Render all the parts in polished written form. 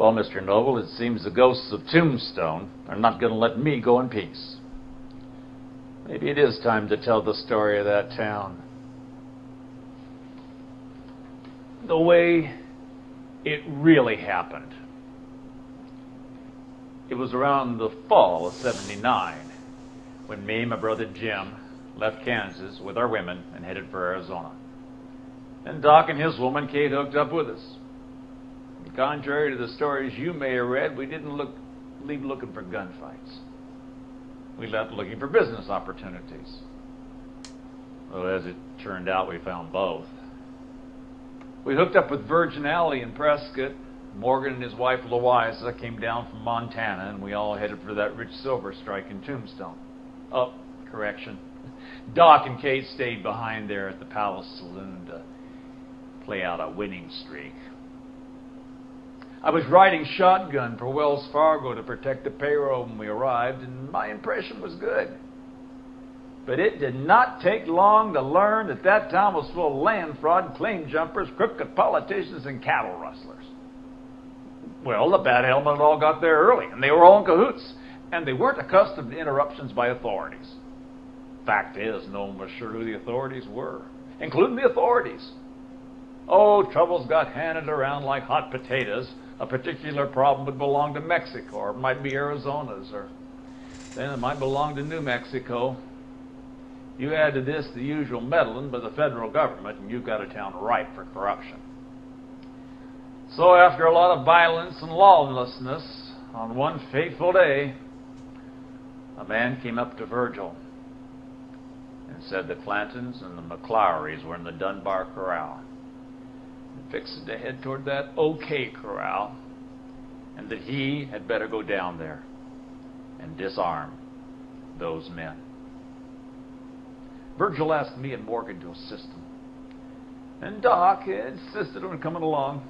Well, Mr. Noble, it seems the ghosts of Tombstone are not going to let me go in peace. Maybe it is time to tell the story of that town. The way it really happened. It was around the fall of '79 when me and my brother Jim left Kansas with our women and headed for Arizona. And Doc and his woman Kate hooked up with us. And contrary to the stories you may have read, we didn't leave looking for gunfights. We left looking for business opportunities. Well, as it turned out, we found both. We hooked up with Virgin Alley in Prescott. Morgan and his wife Louisa came down from Montana, and we all headed for that rich silver strike in Tombstone. Oh, correction. Doc and Kate stayed behind there at the Palace Saloon to play out a winning streak. I was riding shotgun for Wells Fargo to protect the payroll when we arrived, and my impression was good. But it did not take long to learn that that town was full of land fraud, claim jumpers, crooked politicians, and cattle rustlers. Well, the bad element all got there early, and they were all in cahoots, and they weren't accustomed to interruptions by authorities. Fact is, no one was sure who the authorities were, including the authorities. Oh, troubles got handed around like hot potatoes. A particular problem would belong to Mexico, or it might be Arizona's, or then it might belong to New Mexico. You add to this the usual meddling by the federal government, and you've got a town ripe for corruption. So after a lot of violence and lawlessness, on one fateful day, a man came up to Virgil and said the Clantons and the McClowrys were in the Dunbar Corral, and fixed to head toward that OK Corral, and that he had better go down there and disarm those men. Virgil asked me and Morgan to assist him, and Doc insisted on coming along.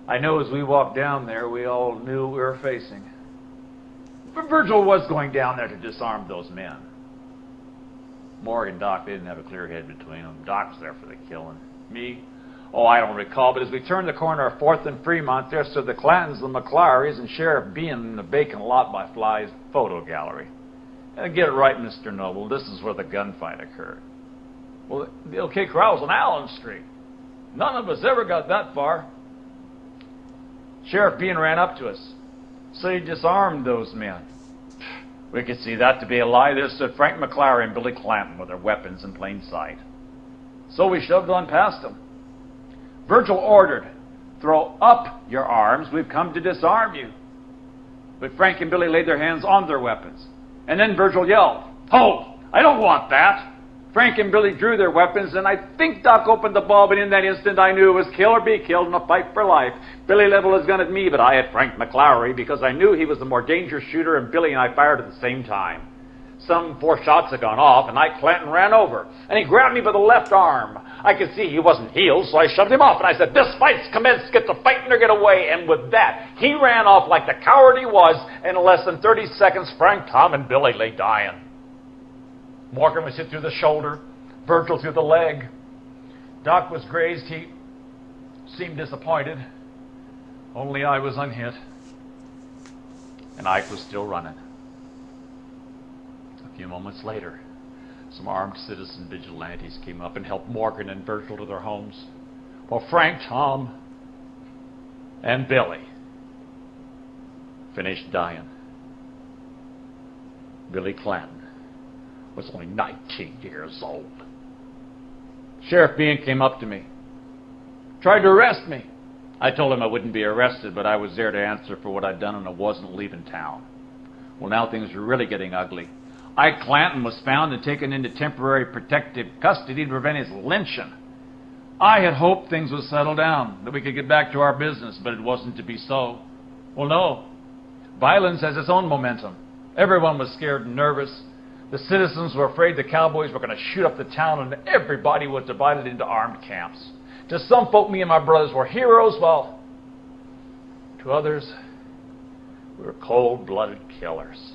I know as we walked down there, we all knew we were facing. But Virgil was going down there to disarm those men. Morgan and Doc, they didn't have a clear head between them. Doc was there for the killing. Me? Oh, I don't recall, but as we turned the corner of 4th and Fremont, there stood the Clantons, the McClowrys, and Sheriff Bean in the vacant lot by Fly's photo gallery. And get it right, Mr. Noble, this is where the gunfight occurred. Well, the OK Corral was on Allen Street. None of us ever got that far. Sheriff Bean ran up to us. So he disarmed those men. We could see that to be a lie. There stood Frank McClowry and Billy Clanton with their weapons in plain sight. So we shoved on past them. Virgil ordered, "Throw up your arms. We've come to disarm you." But Frank and Billy laid their hands on their weapons. And then Virgil yelled, "Hold! I don't want that!" Frank and Billy drew their weapons, and I think Doc opened the bulb, and in that instant I knew it was kill or be killed in a fight for life. Billy leveled his gun at me, but I at Frank McClowry because I knew he was the more dangerous shooter, and Billy and I fired at the same time. Some 4 shots had gone off, and Ike Clanton ran over, and he grabbed me by the left arm. I could see he wasn't healed, so I shoved him off, and I said, "This fight's commenced, get the fighting or get away." And with that, he ran off like the coward he was, and in less than 30 seconds, Frank, Tom, and Billy lay dying. Morgan was hit through the shoulder, Virgil through the leg. Doc was grazed. He seemed disappointed. Only I was unhit, and Ike was still running. A few moments later, some armed citizen vigilantes came up and helped Morgan and Virgil to their homes, while Frank, Tom, and Billy finished dying. Billy Clanton was only 19 years old. Sheriff Bean came up to me, tried to arrest me. I told him I wouldn't be arrested, but I was there to answer for what I'd done, and I wasn't leaving town. Well, now things were really getting ugly. Ike Clanton was found and taken into temporary protective custody to prevent his lynching. I had hoped things would settle down, that we could get back to our business, but it wasn't to be so. Well, no. Violence has its own momentum. Everyone was scared and nervous. The citizens were afraid the cowboys were going to shoot up the town, and everybody was divided into armed camps. To some folk, me and my brothers were heroes, while to others, we were cold-blooded killers.